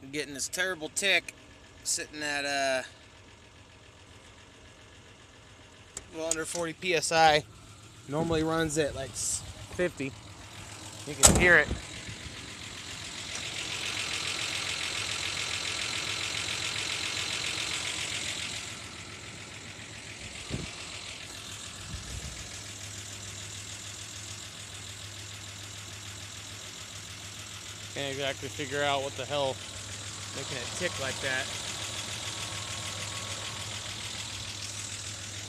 I'm getting this terrible tick sitting at well under 40 psi. Normally runs at like 50. You can hear it. Can't exactly figure out what the hell making it tick like that.